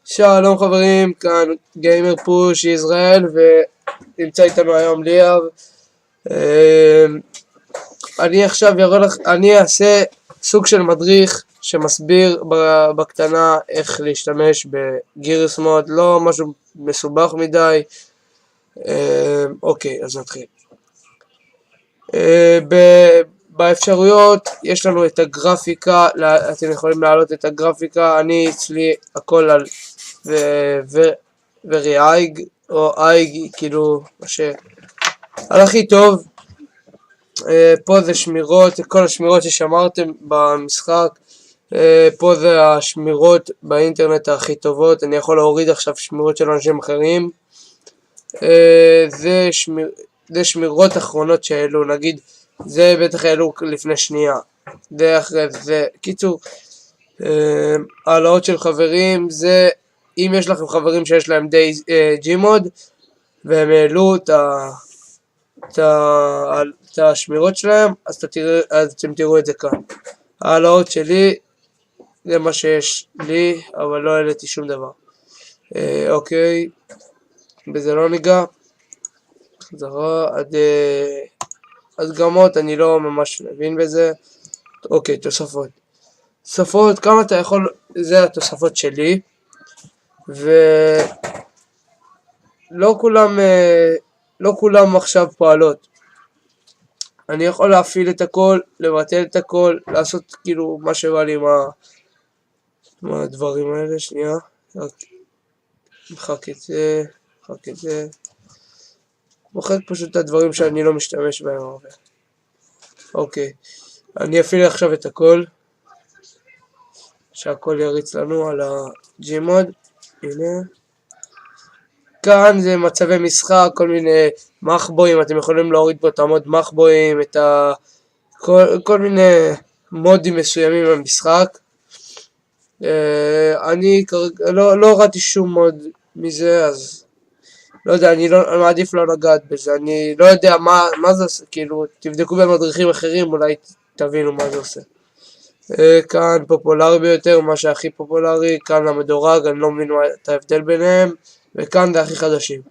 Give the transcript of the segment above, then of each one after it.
שלום חברים, כאן גיימר פוש ישראל ונמצא איתנו היום ליאב. אני אעשה סוג של מדריך שמסביר בקטנה איך להשתמש בגירס מוד, לא משהו מסובך מדי. אוקיי, אז נתחיל. באפשרויות יש לנו את הגרפיקה, אתם יכולים להעלות את הגרפיקה. אני אצלי הכל על very high או high, כאילו מה שעל הכי טוב. פה זה שמירות, כל השמירות ששמרתם במשחק, פה זה השמירות באינטרנט הכי טובות. אני יכול להוריד עכשיו שמירות של אנשים אחרים. זה שמירות אחרונות שהעלו, נגיד זה בטח העלו לפני שנייה, זה אחרי זה. קיצור, העלאות של חברים, זה אם יש לכם חברים שיש להם די ג'ימוד והם העלו את השמירות שלהם, אז אתם תראו את זה כאן. העלאות שלי זה מה שיש לי, אבל לא העליתי שום דבר. אוקיי, בזה לא ניגע. חזרה עד הדגמות, אני לא ממש מבין בזה. אוקיי, תוספות, כמה אתה יכול, זה התוספות שלי, ולא כולם עכשיו פועלות. אני יכול להפעיל את הכל, לבטל את הכל, לעשות כאילו מה שבא לי עם הדברים האלה. שנייה, מחק את זה, מוחק פשוט את הדברים שאני לא משתמש בהם הרבה. אוקיי, אני אפעיל עכשיו את הכל, שהכל יריץ לנו על הג'ימוד. הנה, כאן זה מצבי משחק, כל מיני מחבואים, אתם יכולים להוריד פה את המוד מחבואים, את כל מיני מודים מסוימים במשחק. אני כרגע לא הורדתי שום מוד מזה, אז לא יודע, אני מעדיף לא לגעת בזה. אני לא יודע מה זה עושה, כאילו תבדקו במדריכים אחרים, אולי תבינו מה זה עושה. כאן פופולרי ביותר, מה שהכי פופולרי, כאן המדורג, אני לא מבין את ההבדל ביניהם, וכאן זה הכי חדשים.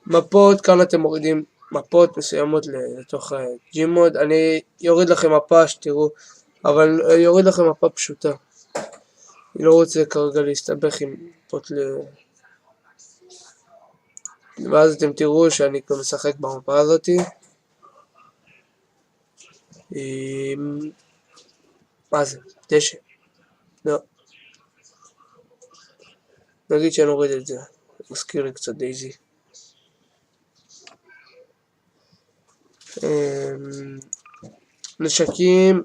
מפות, כאן אתם מורידים מפות מסוימות לתוך ג'ימוד. אני יוריד לכם מפה שתראו, אבל יוריד לכם מפה פשוטה. אני לא רוצה כרגע להסתבך עם מפות ואז אתם תראו שאני כבר משחק במפה הזאתי. מה זה? דשא? לא. נגיד שנוריד את זה, מזכיר לי קצת דייזי. נשקים,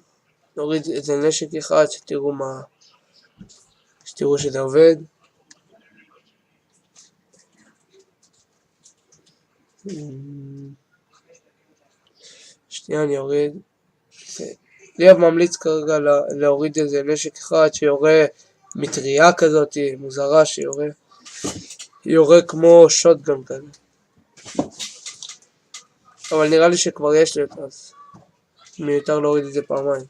נוריד איזה נשק אחד שתראו שזה עובד. שנייה, אני אוריד. ליאב ממליץ כרגע להוריד איזה נשק אחד שיורה מטריה כזאת מוזרה, שיורה כמו שוטגן כזה. אבל נראה לי שכבר יש לי אותה, אז מיותר להוריד את זה פעמיים.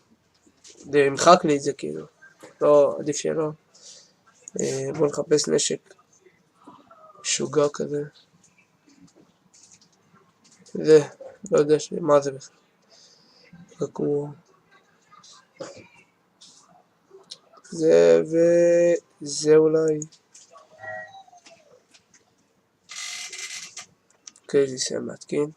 זה ימחק לי את זה כאילו, לא, עדיף שלא. בואו נחפש נשק משוגע כזה. זה, לא יודע מה זה בכלל. כמו זה וזה אולי. אוקיי, זה סיים להתקין.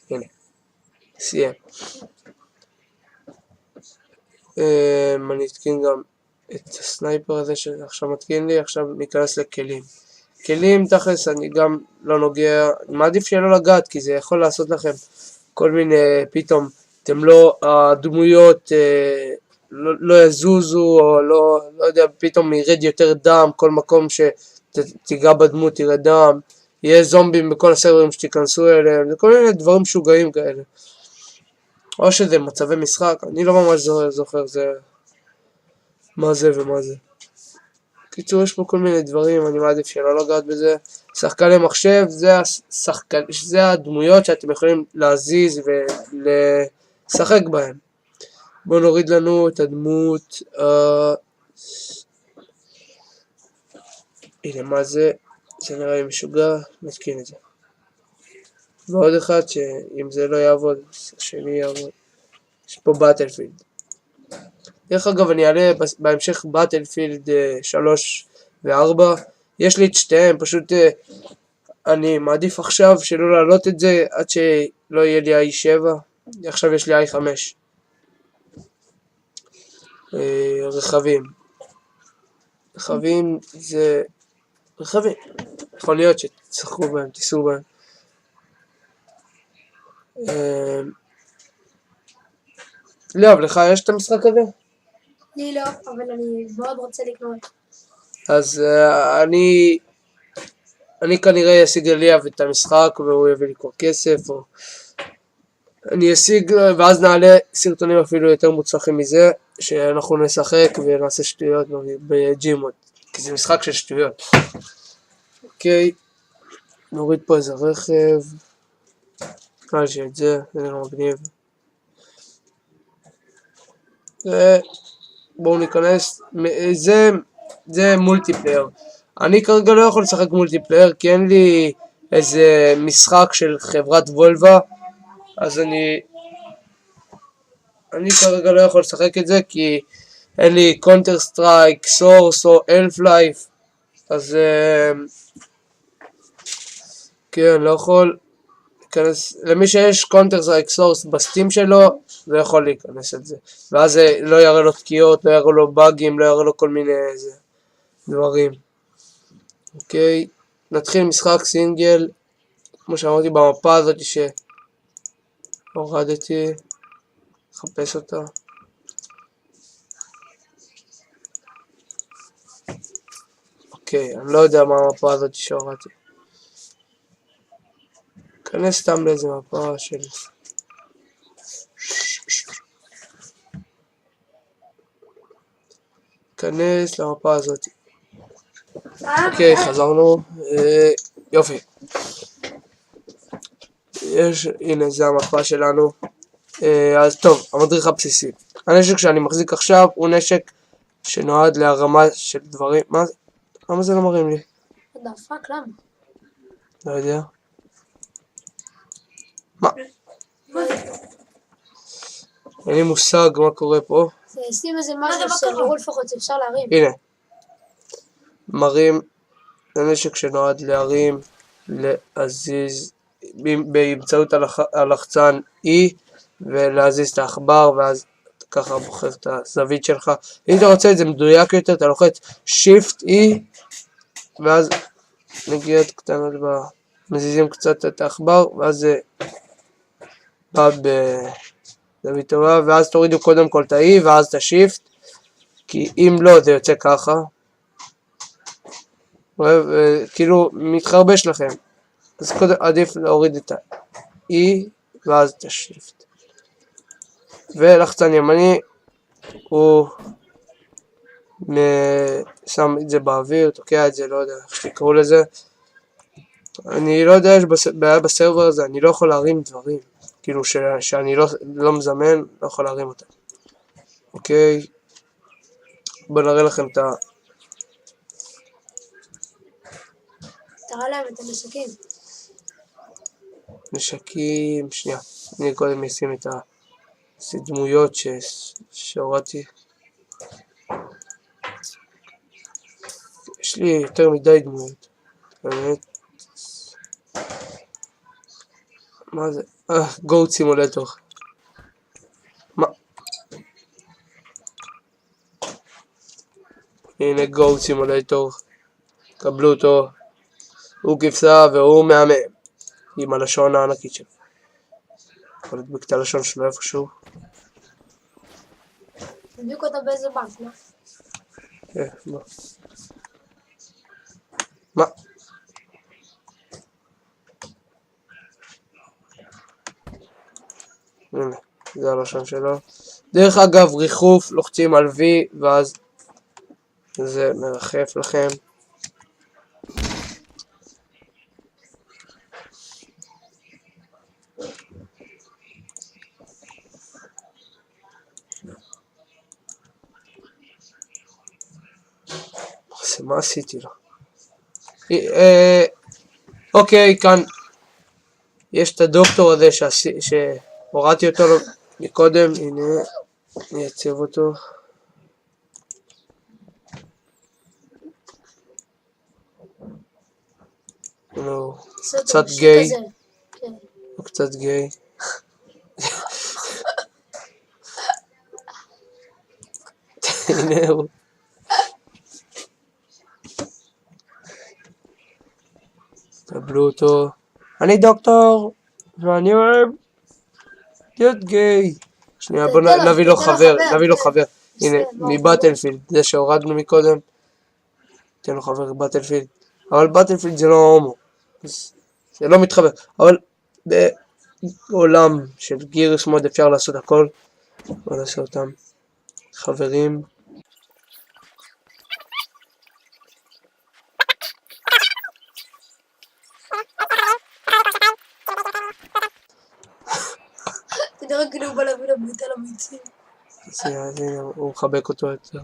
הנה, סיים. אני אתקין גם את הסנייפר הזה שעכשיו מתקין לי. עכשיו ניכנס לכלים. כלים תכלס אני גם לא נוגע, מעדיף שלא לגעת, כי זה יכול לעשות לכם כל מיני, פתאום אתם לא, הדמויות לא יזוזו, או לא יודע, פתאום ירד יותר דם, כל מקום שתיגע בדמות ירד דם, יהיה זומבים בכל הסרברים שתיכנסו אליהם, זה כל מיני דברים משוגעים כאלה. או שזה מצבי משחק, אני לא ממש זוכר זה מה זה ומה זה. קיצור, יש פה כל מיני דברים, אני מעדיף שלא לגעת בזה. שחקני מחשב, זה הדמויות שאתם יכולים להזיז ולשחק בהן. בואו נוריד לנו את הדמות, הנה מה זה, זה נראה לי משוגע, נתקין את זה. ועוד אחד שאם זה לא יעבוד, השני יעבוד. יש פה באטלפילד. דרך אגב, אני אעלה בהמשך באטלפילד 3 ו-4. יש לי את שתיהם, פשוט אני מעדיף עכשיו שלא להעלות את זה עד שלא יהיה לי i7. עכשיו יש לי i5. רכבים זה רכבים. יכול להיות שתשחקו בהם, תיסעו בהם. לא, אבל לך יש את המשחק הזה? לי לא, אבל אני מאוד רוצה לקנות. אז אני כנראה אשיג אליאב את המשחק והוא יביא לי כבר כסף, או אני אשיג ואז נעלה סרטונים אפילו יותר מוצלחים מזה, שאנחנו נשחק ונעשה שטויות בג'ימות, כי זה משחק של שטויות. אוקיי, נוריד פה איזה רכב, נראה לי שאת זה נראה מגניב. בואו ניכנס, זה מולטיפלייר. אני כרגע לא יכול לשחק מולטיפלייר כי אין לי איזה משחק של חברת וולבה, אז אני כרגע לא יכול לשחק את זה כי אין לי קונטר סטרייק, סורס או אלף לייף, אז כן, לא יכול להיכנס. למי שיש קונטר סטרייק סורס בסטים שלו, זה יכול להיכנס את זה, ואז לא יראה לו תקיעות, לא יראה לו באגים, לא יראה לו כל מיני דברים. אוקיי, נתחיל משחק סינגל, כמו שאמרתי במפה הזאת שהורדתי, לחפש אותה. אוקיי, אני לא יודע מה המפה הזאת שהורדתי. כנס סתם לאיזה מפה של... כנס למפה הזאת. אוקיי, חזרנו. יופי. הנה, זה המפה שלנו. אז טוב, המדריך הבסיסי. הנשק שאני מחזיק עכשיו הוא נשק שנועד להרמה של דברים. מה זה? למה זה לא מראים לי? דפק, למה? לא יודע. מה? אין לי מושג מה קורה פה. שים איזה משהו שנראו לפחות, אפשר להרים. הנה. מרים, זה נשק שנועד להרים, להזיז באמצעות הלחצן E ולהזיז את העכבר, ואז ככה בוחר את הזווית שלך. אם אתה רוצה את זה מדויק יותר, אתה לוחץ Shift E ואז נגיעות קטנות מזיזים קצת את העכבר, ואז זה בא בזווית טובה, ואז תורידו קודם כל את ה-E ואז את ה-Shift, כי אם לא זה יוצא ככה, כאילו מתחרבש לכם, אז קודם עדיף להוריד את ה-E ואז את ה-Shift. ולחצן ימני הוא שם את זה באוויר, תוקע את זה, לא יודע איך שתקראו לזה. אני לא יודע, יש בעיה בסרבר הזה, אני לא יכול להרים דברים, כאילו שאני לא מזמן, לא יכול להרים אותם. אוקיי, בואו נראה לכם את תראה להם את הנשקים. נשקים, שנייה, אני קודם אשים את הדמויות שהורדתי. יש לי יותר מדי דמויות, באמת. מה זה? גו סימולטור. מה? הנה גו סימולטור. קבלו אותו. הוא כבשה והוא מהמם. עם הלשון הענקית שלו. יכול לדבק את הלשון שלו איפשהו. תדביק אותה באיזה בנק, לא? מה? מה? הנה, זה הלשון שלו. דרך אגב, ריחוף, לוחצים על V ואז זה מרחף לכם. מה עשיתי לו? אוקיי, כאן יש את הדוקטור הזה שהורדתי אותו מקודם. הנה, אני אציב אותו. הוא קצת גיי. הוא קצת גיי. הנה הוא. קבלו אותו. אני דוקטור, ואני אוהב להיות גיי. שנייה, בוא נביא לו חבר, נביא לו חבר. הנה, מבטלפילד, זה שהורדנו מקודם. תן לו חבר בטלפילד. אבל בטלפילד זה לא הומו. זה לא מתחבר. אבל בעולם של גירוס מוד אפשר לעשות הכל. בוא נעשה אותם חברים. תראה כאילו הוא בא להביא לביתה לביצים. הוא מחבק אותו יותר.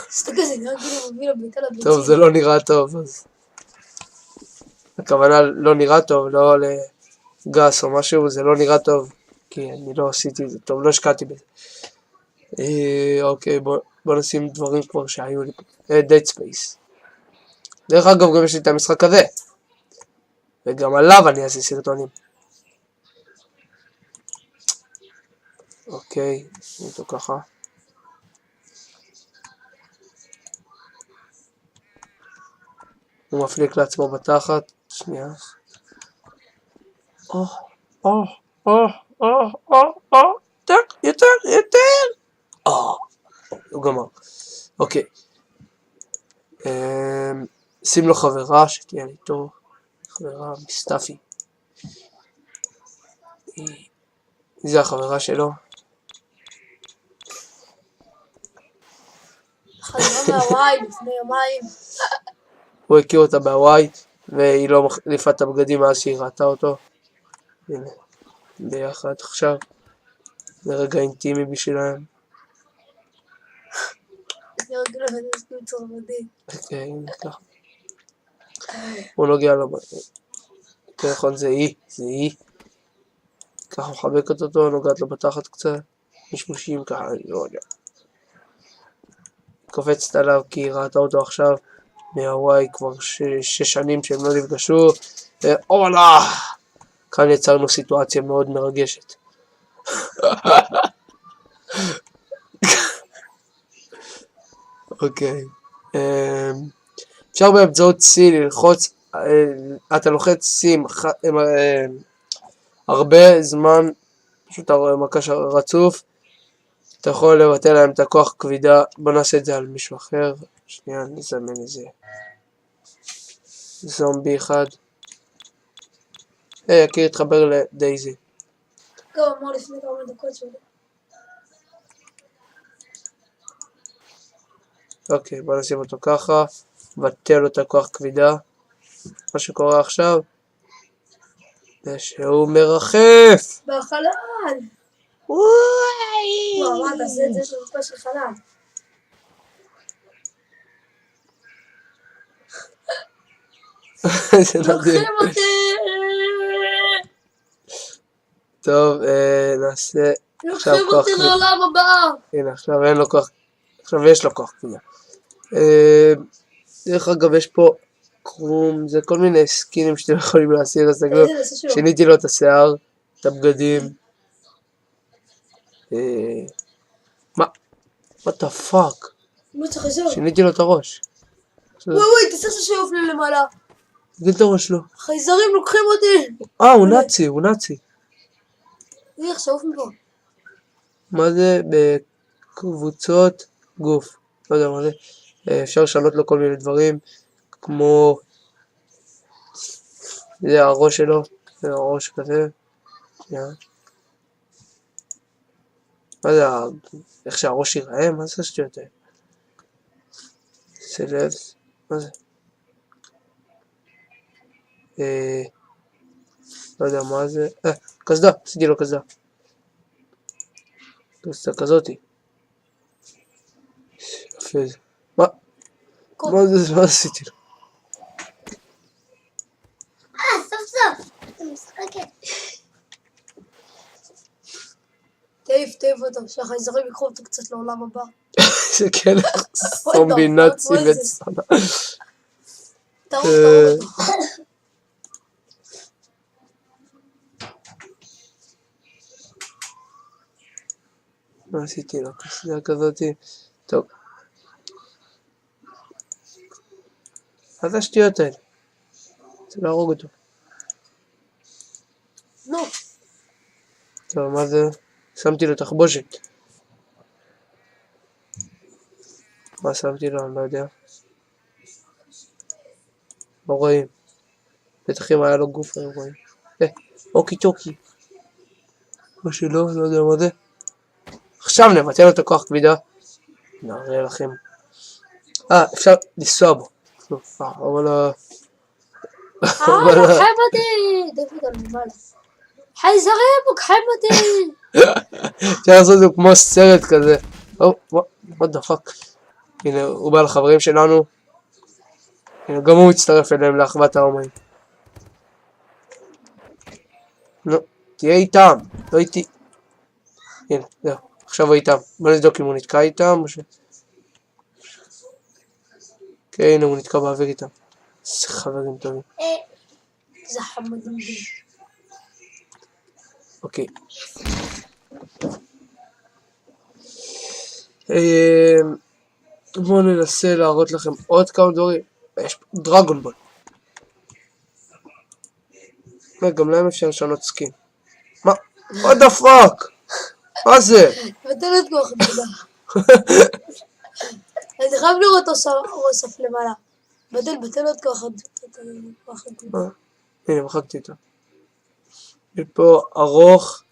סתכל, זה נראה כאילו הוא מביא לביתה לביצים. טוב, זה לא נראה טוב, אז... הכוונה לא נראה טוב, לא לגס או משהו, זה לא נראה טוב, כי אני לא עשיתי את זה טוב, לא השקעתי בזה. אוקיי, בוא נשים דברים כבר שהיו לי. Dead Space. דרך אגב, גם יש לי את המשחק הזה. וגם עליו אני אעשה סרטונים. אוקיי, נתו ככה. הוא מפליק לעצמו בתחת. שנייה. יותר. הוא גמר. אוקיי. שים לו חברה שתהיה לי טוב. חברה מסטפי. זה החברה שלו. חזרה מהוואי לפני יומיים. הוא הכיר אותה בהוואי, והיא לא מחליפה את הבגדים מאז שהיא ראתה אותו. הנה, ביחד עכשיו. זה רגע אינטימי בשבילהם. זה רגע לבדסקו צרבדי. אוקיי, הנה ככה. הוא נוגע לו. נכון, זה היא. ככה מחבקת אותו, נוגעת לו בתחת קצת. משמושים ככה, אני לא יודע. קופצת עליו כי היא ראתה אותו עכשיו. מהוואי כבר 6 שנים שהם לא נפגשו. אולה! כאן יצרנו סיטואציה מאוד מרגשת. אוקיי. אפשר באמצעות C ללחוץ, אתה לוחץ C הרבה זמן, פשוט מקש רצוף, אתה יכול לבטל להם את הכוח כבידה. בוא נעשה את זה על מישהו אחר. שנייה, נזמן איזה זומבי אחד. יקיר, תחבר לדייזי. גם אמור לפני כמה דקות שלי. אוקיי, בוא נשים אותו ככה. בטל לו את הכוח כבידה. מה שקורה עכשיו זה שהוא מרחף. בחלל. וואי. מה, תעשה את זה של מפה של חלל. זה מדהים. לוקחים אותי. טוב, נעשה עכשיו לוקחים כוח אותי כבידה. לעולם הבא. הנה, עכשיו אין לו כוח. עכשיו יש לו כוח כבידה. דרך אגב, יש פה קרום, זה כל מיני סקינים שאתם יכולים להסיר. שיניתי לו את השיער, את הבגדים. מה? what the fuck? מה צריך לזור? שיניתי לו את הראש. וואי, תעשה שיעוף לי למעלה. תגיד את הראש לו. חייזרים לוקחים אותי. הוא נאצי, הוא נאצי. איך שעוף מפה. מה זה? בקבוצות גוף. לא יודע מה זה. אפשר לשנות לו כל מיני דברים, כמו זה הראש שלו, זה הראש כזה. מה זה, איך שהראש ייראה? מה זה שטויות? סלבס, מה זה? לא יודע מה זה, קסדה, עשיתי לו קסדה. קסדה כזאתי. יפה זה. מה? מה עשיתי לו? סוף סוף. אתה משחקת. תעיף אותו, שהחייזרים יקחו אותו קצת לעולם הבא. זה כן זומבי נאצי וצנע. תרוג אותו. מה עשיתי לו? קסדה כזאתי. טוב. מה זה השטויות האלה? צריך להרוג אותו. נו. טוב, מה זה? שמתי לו תחבושת. מה שמתי לו? אני לא יודע. לא רואים. בטח אם היה לו גוף היו רואים. אוקי טוקי. מה שלא, לא יודע מה זה. עכשיו נבטל לו את הכוח כבידה. נראה לכם. אפשר לנסוע בו. אבל... לוקחים אותי! דוד על למעלה. חייזרים לוקחים אותי! אפשר לעשות את זה כמו סרט כזה. what the fuck. הנה, הוא בא לחברים שלנו. הנה, גם הוא מצטרף אליהם לאחוות ההומואים. לא, תהיה איתם, לא איתי. הנה, זהו, עכשיו הוא איתם. בוא נבדוק אם הוא נתקע איתם או ש... כן, הנה הוא נתקע באוויר איתם. איזה חברים טובים. זה חמודים. אוקיי. בואו ננסה להראות לכם עוד כמה דברים. יש פה דרגון בול. גם להם אפשר לשנות סקין. מה? what the fuck? מה זה? בטל את כוח גבידה. אני חייב לראות אוסף למעלה. בטל את כוח גבידה. הנה, מחקתי אותה. יש פה ארוך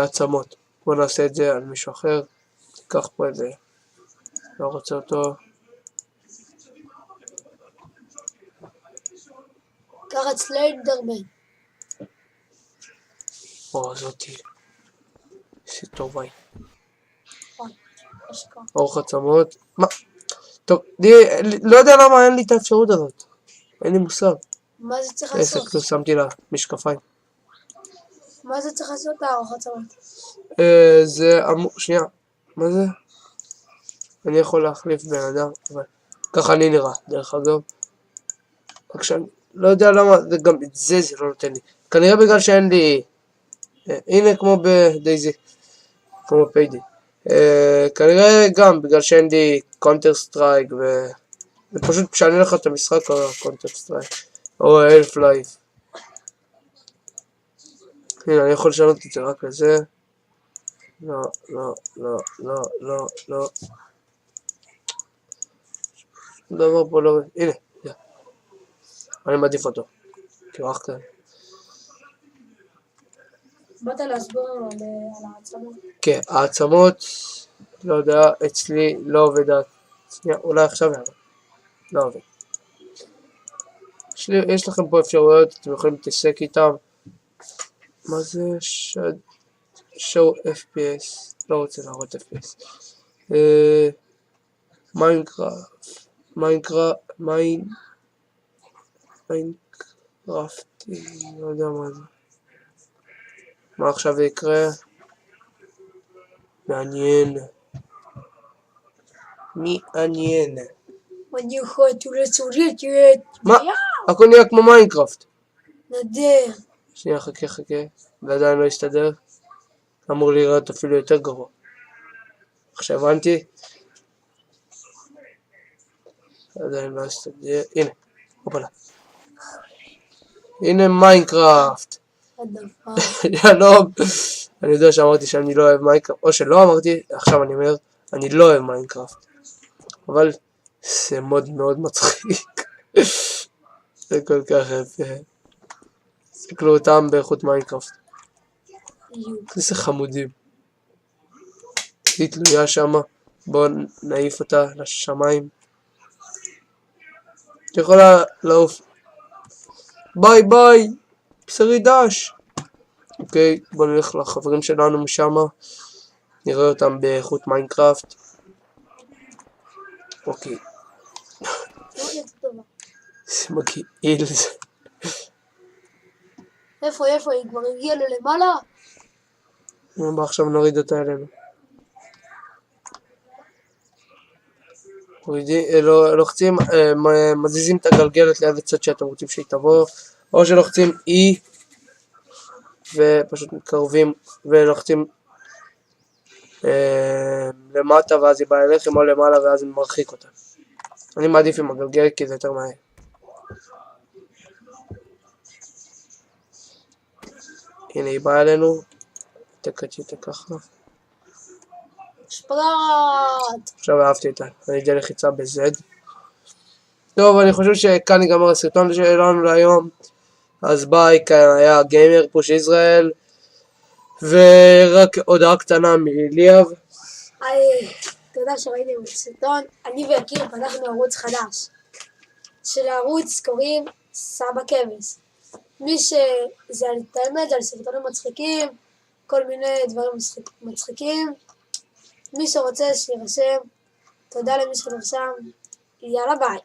עצמות. בואו נעשה את זה על מישהו אחר. תיקח פה את זה. לא רוצה אותו. קח את סליידרמן. זאתי. איזה טובה היא. ארוך עצמות. מה? טוב, לא יודע למה אין לי את האפשרות הזאת. אין לי מושג. מה זה צריך לעשות? עסק, שמתי לה משקפיים. מה זה צריך לעשות הארוך עצמות? זה אמור... שנייה. מה זה? אני יכול להחליף בן אדם, אבל... ככה אני נראה, דרך אגב. רק שאני... לא יודע למה, גם את זה לא נותן לי. כנראה בגלל שאין לי... הנה כמו בדייזי. כמו פיידי. כנראה גם בגלל שאין לי קונטר סטרייק זה פשוט משנה לך את המשחק או קונטר סטרייק. או אלף לייף. הנה, אני יכול לשנות את זה רק לזה. לא, לא, לא, לא, לא, לא. דבר פה לא... הנה, אני מעדיף אותו. כרח כזה. באת להסביר לנו על העצמות? כן, העצמות, לא יודע, אצלי לא עובד. אולי עכשיו יעבוד. לא עובד. יש לכם פה אפשרויות, אתם יכולים להתעסק איתם. מה זה? show FPS. לא רוצה להראות FPS. מיינקראפט, לא יודע מה זה. מה עכשיו יקרה? מעניין. אני יכול לצורת את... מה? הכל נהיה כמו מיינקראפט. נדר. שנייה, חכה. ועדיין לא יסתדר. אמור לראות אפילו יותר גרוע. עכשיו הבנתי. עדיין לא יסתדר. הנה, הופלה. הנה מיינקראפט. שלום. אני יודע שאמרתי שאני לא אוהב מיינקראפט, או שלא אמרתי, עכשיו אני אומר, אני לא אוהב מיינקראפט. אבל זה מוד מאוד מצחיק. זה כל כך יפה. תסתכלו אותם באיכות מיינקראפט. איזה חמודים. היא תלויה שמה, בואו נעיף אותה לשמיים. את יכולה לעוף. ביי ביי, בשרי דש. אוקיי, בוא נלך לחברים שלנו משם. נראה אותם באיכות מיינקראפט. אוקיי. זה מגעיל זה. איפה, היא כבר הגיעה למעלה? עכשיו נוריד אותה אלינו. לוחצים, מזיזים את הגלגלת ליד הצד שאתם רוצים שהיא תבוא, או שלוחצים E ופשוט מתקרבים ולוחצים למטה ואז היא באה אליכם, או למעלה ואז היא מרחיק אותה. אני מעדיף עם הגלגלת כי זה יותר מהר. הנה היא באה אלינו, תקצ'י אותה ככה. שפרט! עכשיו אהבתי אותה, אני אדי לחיצה ב-Z. טוב, אני חושב שכאן ייגמר הסרטון שלנו להיום. אז ביי, כאן היה גיימר פוש ישראל. ורק הודעה קטנה מליאב. תודה שראיתם את הסרטון. אני ויקיר פתחנו ערוץ חדש. שלערוץ קוראים סבא כבש. מי שזה על האמת, זה על סרטונים מצחיקים, כל מיני דברים מצחיקים. מי שרוצה שירשם, תודה למי שנרשם, יאללה ביי.